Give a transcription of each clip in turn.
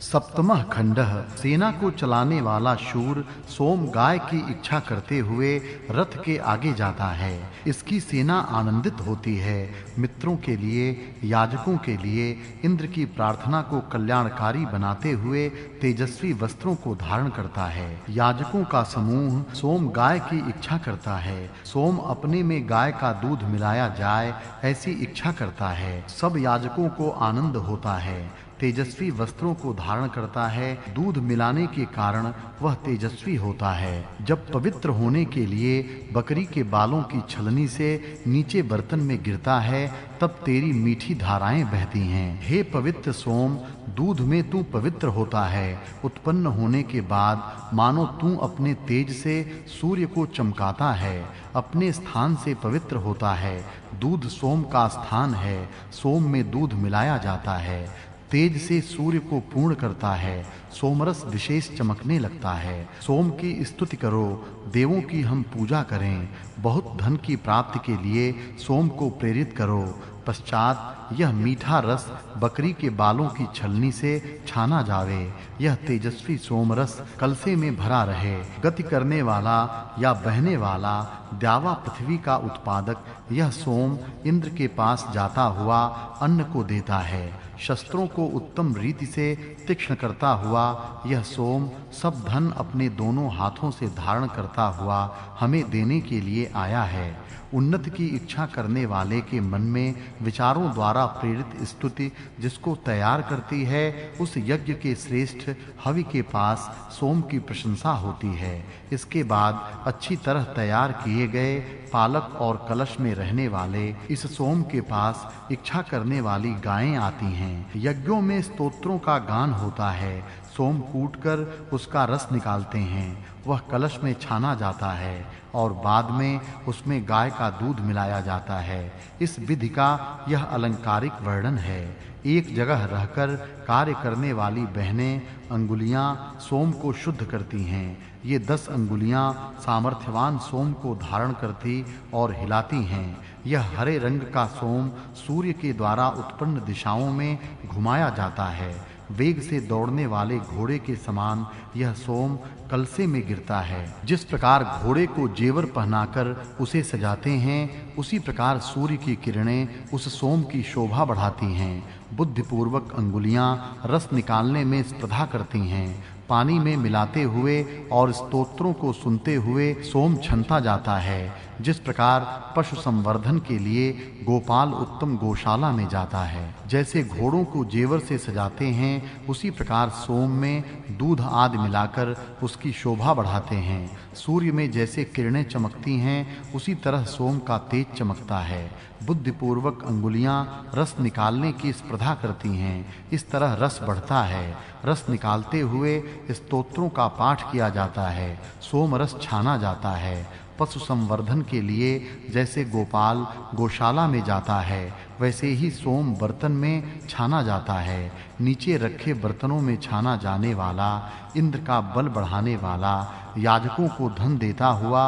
सप्तमः खंडः। सेना को चलाने वाला शूर सोम गाय की इच्छा करते हुए रथ के आगे जाता है। इसकी सेना आनंदित होती है। मित्रों के लिए, याजकों के लिए इंद्र की प्रार्थना को कल्याणकारी बनाते हुए तेजस्वी वस्त्रों को धारण करता है। याजकों का समूह सोम गाय की इच्छा करता है। सोम अपने में गाय का दूध मिलाया जाए ऐसी इच्छा करता है। सब याजकों को आनंद होता है। तेजस्वी वस्त्रों को धारण करता है। दूध मिलाने के कारण वह तेजस्वी होता है। जब पवित्र होने के लिए बकरी के बालों की छलनी से नीचे बर्तन में गिरता है, तब तेरी मीठी धाराएं बहती हैं। हे पवित्र सोम, दूध में तू पवित्र होता है। उत्पन्न होने के बाद मानो तू अपने तेज से सूर्य को चमकाता है। अपने स्थान से पवित्र होता है। दूध सोम का स्थान है। सोम में दूध मिलाया जाता है। तेज से सूर्य को पूर्ण करता है। सोमरस विशेष चमकने लगता है। सोम की स्तुति करो, देवों की हम पूजा करें। बहुत धन की प्राप्ति के लिए सोम को प्रेरित करो। पश्चात यह मीठा रस बकरी के बालों की छलनी से छाना जावे। यह तेजस्वी सोमरस कलसे में भरा रहे। गति करने वाला या बहने वाला द्यावा पृथ्वी का उत्पादक यह सोम इंद्र के पास जाता हुआ अन्न को देता है। शस्त्रों को उत्तम रीति से तीक्ष्ण करता हुआ यह सोम सब धन अपने दोनों हाथों से धारण करता हुआ हमें देने के लिए आया है। उन्नति की इच्छा करने वाले के मन में विचारों द्वारा प्रेरित स्तुति जिसको तैयार करती है, उस यज्ञ के श्रेष्ठ हवि के पास सोम की प्रशंसा होती है। इसके बाद अच्छी तरह तैयार किए गए पालक और कलश में रहने वाले इस सोम के पास इच्छा करने वाली गायें आती हैं। यज्ञों में स्तोत्रों का गान होता है। सोम कूटकर उसका रस निकालते हैं। वह कलश में छाना जाता है और बाद में उसमें गाय का दूध मिलाया जाता है। इस विधि का यह अलंकारिक वर्णन है। एक जगह रहकर कार्य करने वाली बहनें अंगुलियां सोम को शुद्ध करती हैं। ये 10 अंगुलियां सामर्थ्यवान सोम को धारण करती और हिलाती हैं। यह हरे रंग का सोम सूर्य के द्वारा उत्पन्न दिशाओं में घुमाया जाता है। वेग से दौड़ने वाले घोड़े के समान यह सोम कलसे में गिरता है। जिस प्रकार घोड़े को जेवर पहनाकर उसे सजाते हैं, उसी प्रकार सूर्य की किरणें उस सोम की शोभा बढ़ाती हैं। बुद्धिपूर्वक अंगुलियां रस निकालने में स्पर्धा करती हैं। पानी में मिलाते हुए और स्तोत्रों को सुनते हुए सोम छनता जाता है। जिस प्रकार पशु संवर्धन के लिए गोपाल उत्तम गौशाला में जाता है, जैसे घोड़ों को जेवर से सजाते हैं, उसी प्रकार सोम में दूध आदि मिलाकर उसकी शोभा बढ़ाते हैं। सूर्य में जैसे किरणें चमकती हैं, उसी तरह सोम का तेज चमकता है। बुद्धिपूर्वक अंगुलियां रस निकालने की स्पर्धा करती हैं। इस तरह रस बढ़ता है। रस निकालते हुए स्तोत्रों का पाठ किया जाता है। सोम रस छाना जाता है। पशु संवर्धन के लिए जैसे गोपाल गौशाला में जाता है, वैसे ही सोम बर्तन में छाना जाता है। नीचे रखे बर्तनों में छाना जाने वाला इंद्र का बल बढ़ाने वाला, याजकों को धन देता हुआ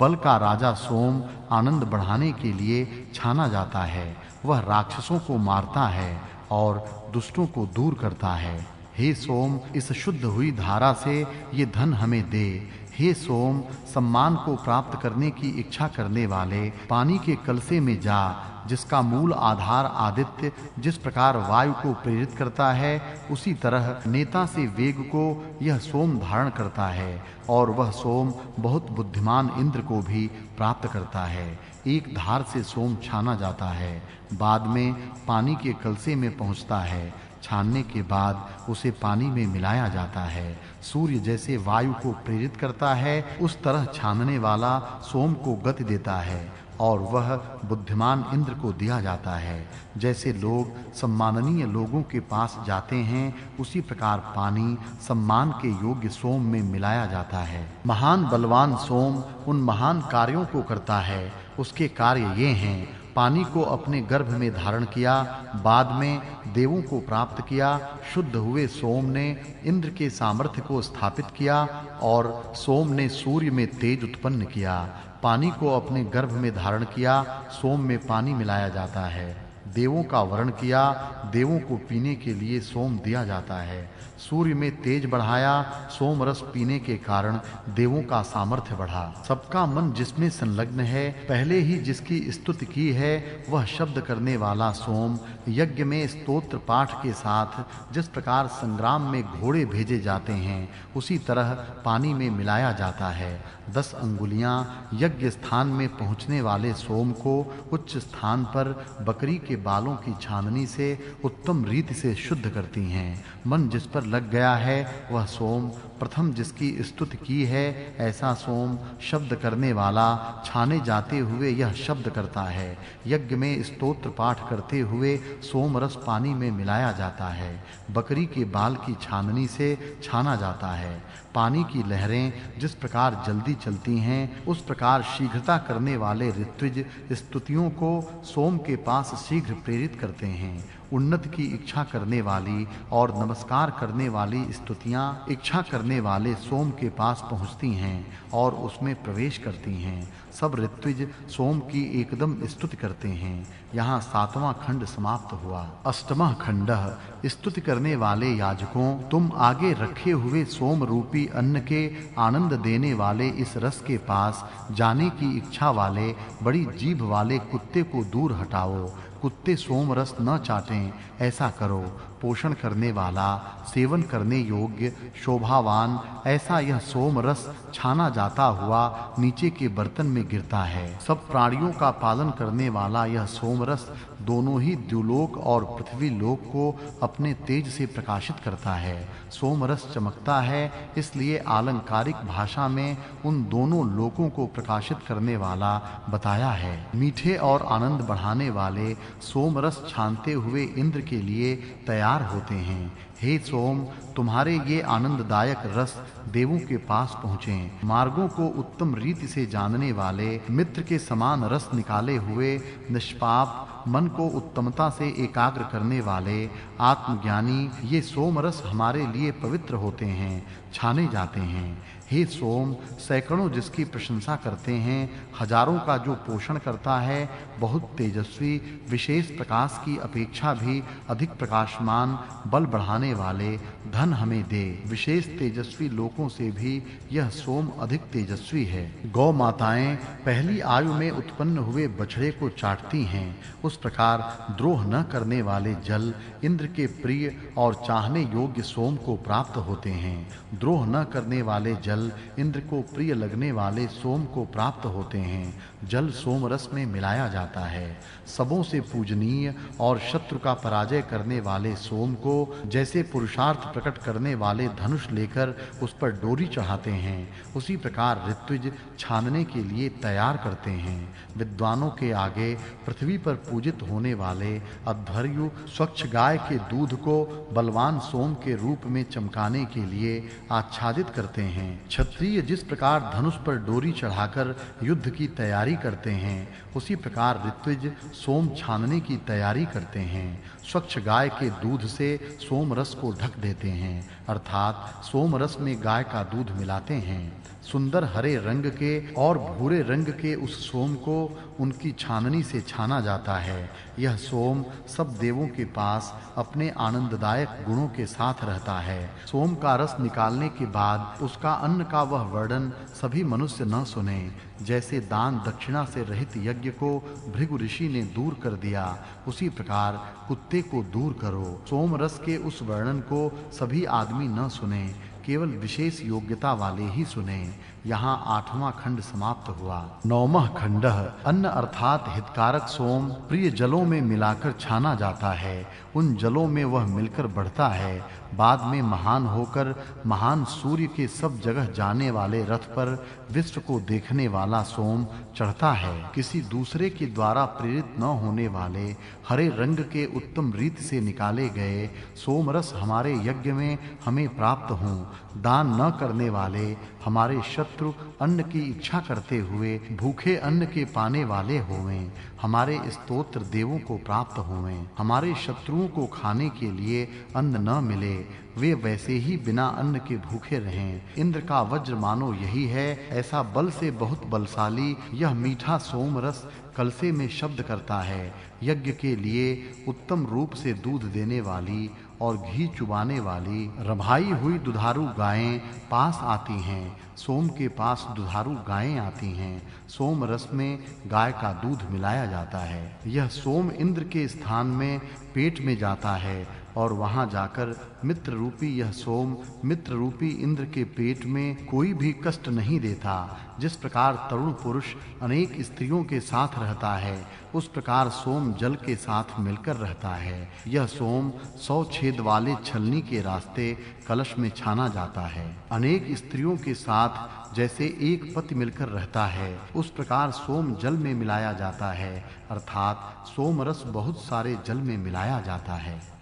बल का राजा सोम आनंद बढ़ाने के लिए छाना जाता है। वह राक्षसों को मारता है और दुष्टों को दूर करता है। हे सोम, इस शुद्ध हुई धारा से ये धन हमें दे। हे सोम, सम्मान को प्राप्त करने की इच्छा करने वाले पानी के कलसे में जा, जिसका मूल आधार आदित्य जिस प्रकार वायु को प्रेरित करता है, उसी तरह नेता से वेग को यह सोम धारण करता है और वह सोम बहुत बुद्धिमान इंद्र को भी प्राप्त करता है। एक धार से सोम छाना जाता है, बाद में पानी के कलसे में पहुंचता है। छानने के बाद उसे पानी में मिलाया जाता है। सूर्य जैसे वायु को प्रेरित करता है, उस तरह छानने वाला सोम को गति देता है और वह बुद्धिमान इंद्र को दिया जाता है। जैसे लोग सम्माननीय लोगों के पास जाते हैं, उसी प्रकार पानी सम्मान के योग्य सोम में मिलाया जाता है। महान बलवान सोम उन महान कार्यों को करता है। उसके कार्य ये हैं: पानी को अपने गर्भ में धारण किया, बाद में देवों को प्राप्त किया। शुद्ध हुए सोम ने इंद्र के सामर्थ्य को स्थापित किया और सोम ने सूर्य में तेज उत्पन्न किया। पानी को अपने गर्भ में धारण किया, सोम में पानी मिलाया जाता है। देवों का वरण किया, देवों को पीने के लिए सोम दिया जाता है। सूर्य में तेज बढ़ाया, सोम रस पीने के कारण देवों का सामर्थ्य बढ़ा। सबका मन जिसमें संलग्न है, पहले ही जिसकी स्तुति की है, वह शब्द करने वाला सोम यज्ञ में स्तोत्र पाठ के साथ जिस प्रकार संग्राम में घोड़े भेजे जाते हैं, उसी तरह पानी में मिलाया जाता है। 10 अंगुलियां यज्ञ स्थान में पहुंचने वाले सोम को उच्च स्थान पर बकरी के बालों की छाननी से उत्तम रीति से शुद्ध करती हैं। मन जिस पर लग गया है, वह सोम प्रथम जिसकी स्तुति की है, ऐसा सोम शब्द करने वाला छाने जाते हुए यह शब्द करता है। यज्ञ में स्तोत्र पाठ करते हुए सोम रस पानी में मिलाया जाता है। बकरी के बाल की छाननी से छाना जाता है। पानी की लहरें जिस प्रकार जल्दी चलती हैं, उस प्रकार शीघ्रता करने वाले ऋत्विज स्तुतियों को सोम के पास शीघ्र प्रेरित करते हैं। उन्नति की इच्छा करने वाली और नमस्कार करने वाली स्तुतियां इच्छा करने वाले सोम के पास पहुंचती हैं और उसमें प्रवेश करती हैं। सब ऋत्विज सोम की एकदम स्तुति करते हैं। यहाँ 7वां खंड समाप्त हुआ। 8वां खंडः स्तुति करने वाले याजकों, तुम आगे रखे हुए सोम रूपी अन्न के आनंद देने वाले इस रस के पास जाने की इच्छा वाले बड़ी जीभ वाले कुत्ते को दूर हटाओ। कुत्ते सोम रस न चाटें, ऐसा करो। पोषण करने वाला, सेवन करने योग्य, शोभावान ऐसा यह सोम रस छाना जाता हुआ नीचे के बर्तन में गिरता है। सब प्राणियों का पालन करने वाला यह सोम रस दोनों ही द्युलोक और पृथ्वी लोक को अपने तेज से प्रकाशित करता है। सोम रस चमकता है, इसलिए आलंकारिक भाषा में उन दोनों लोकों को प्रकाशित करने वाला बताया है। मीठे और आनंद बढ़ाने वाले सोम रस छानते हुए इंद्र के लिए तैयार होते हैं। हे सोम, तुम्हारे ये आनंददायक रस देवों के पास पहुँचें। मार्गों को उत्तम रीति से जानने वाले, मित्र के समान रस निकाले हुए, निष्पाप मन को उत्तमता से एकाग्र करने वाले आत्मज्ञानी ये सोम रस हमारे लिए पवित्र होते हैं, छाने जाते हैं। हे सोम, सैकड़ों जिसकी प्रशंसा करते हैं, हजारों का जो पोषण करता है, बहुत तेजस्वी, विशेष प्रकाश की अपेक्षा भी अधिक प्रकाशमान, बल बढ़ाने वाले, धन हमें दे। विशेष तेजस्वी लोकों से भी यह सोम अधिक तेजस्वी है। गौ माताएं पहली आयु में उत्पन्न हुए बछड़े को चाटती हैं, उस प्रकार द्रोह न करने वाले जल इंद्र के प्रिय और चाहने योग्य सोम को प्राप्त होते हैं। द्रोह न करने वाले जल इंद्र को प्रिय लगने वाले सोम को प्राप्त होते हैं। जल सोम रस में मिलाया जाता है। सबों से पूजनीय और शत्रु का पराजय करने वाले सोम को जैसे पुरुषार्थ प्रकट करने वाले धनुष लेकर उस पर डोरी चढ़ाते हैं, उसी प्रकार ऋत्विज छानने के लिए तैयार करते हैं। विद्वानों के आगे पृथ्वी पर पूजित होने वाले अध्वर्यु स्वच्छ गाय के दूध को बलवान सोम के रूप में चमकाने के लिए आच्छादित करते हैं। क्षत्रिय जिस प्रकार धनुष पर डोरी चढ़ाकर युद्ध की तैयारी करते हैं, उसी प्रकार ऋत्विज सोम छानने की तैयारी करते हैं। स्वच्छ गाय के दूध से सोम रस को ढक देते हैं, अर्थात सोम रस में गाय का दूध मिलाते हैं। सुंदर हरे रंग के और भूरे रंग के उस सोम को उनकी छाननी से छाना जाता है। यह सोम सब देवों के पास अपने आनंददायक गुणों के साथ रहता है। सोम का रस निकालने के बाद उसका अन्न का वह वर्णन सभी मनुष्य न सुने। जैसे दान दक्षिणा से रहित यज्ञ को भृगु ऋषि ने दूर कर दिया, उसी प्रकार कुत्ते को दूर करो। सोम रस के उस वर्णन को सभी आदमी न सुने, केवल विशेष योग्यता वाले ही सुने। यहाँ 8वां खंड समाप्त हुआ। 9वां खंडः अन्न अर्थात हितकारक सोम प्रिय जलों में मिलाकर छाना जाता है। उन जलों में वह मिलकर बढ़ता है। बाद में महान होकर महान सूर्य के सब जगह जाने वाले रथ पर विश्व को देखने वाला सोम चढ़ता है। किसी दूसरे के द्वारा प्रेरित न होने वाले हरे रंग के उत्तम रीति से निकाले गए सोम रस हमारे यज्ञ में हमें प्राप्त हों। दान न करने वाले हमारे शत्रु अन्न की इच्छा करते हुए भूखे अन्न के पाने वाले होवें। हमारे स्तोत्र देवों को प्राप्त होवें। हमारे शत्रुओं को खाने के लिए अन्न न मिले, वे वैसे ही बिना अन्न के भूखे रहें। इंद्र का वज्र मानो यही है। ऐसा बल से बहुत बलशाली यह मीठा सोम रस कलसे में शब्द करता है। यज्ञ के लिए उत्तम रूप से दूध देने वाली और घी चुबाने वाली रभाई हुई दुधारू गायें पास आती हैं। सोम के पास दुधारू गायें आती हैं। सोम रस में गाय का दूध मिलाया जाता है। यह सोम इंद्र के स्थान में पेट में जाता है और वहां जाकर मित्र रूपी यह सोम मित्र रूपी इंद्र के पेट में कोई भी कष्ट नहीं देता। जिस प्रकार तरुण पुरुष अनेक स्त्रियों के साथ रहता है, उस प्रकार सोम जल के साथ मिलकर रहता है। यह सोम 100 छेद वाले छलनी के रास्ते कलश में छाना जाता है। अनेक स्त्रियों के साथ जैसे एक पति मिलकर रहता है, उस प्रकार सोम जल में मिलाया जाता है, अर्थात सोम रस बहुत सारे जल में मिलाया जाता है।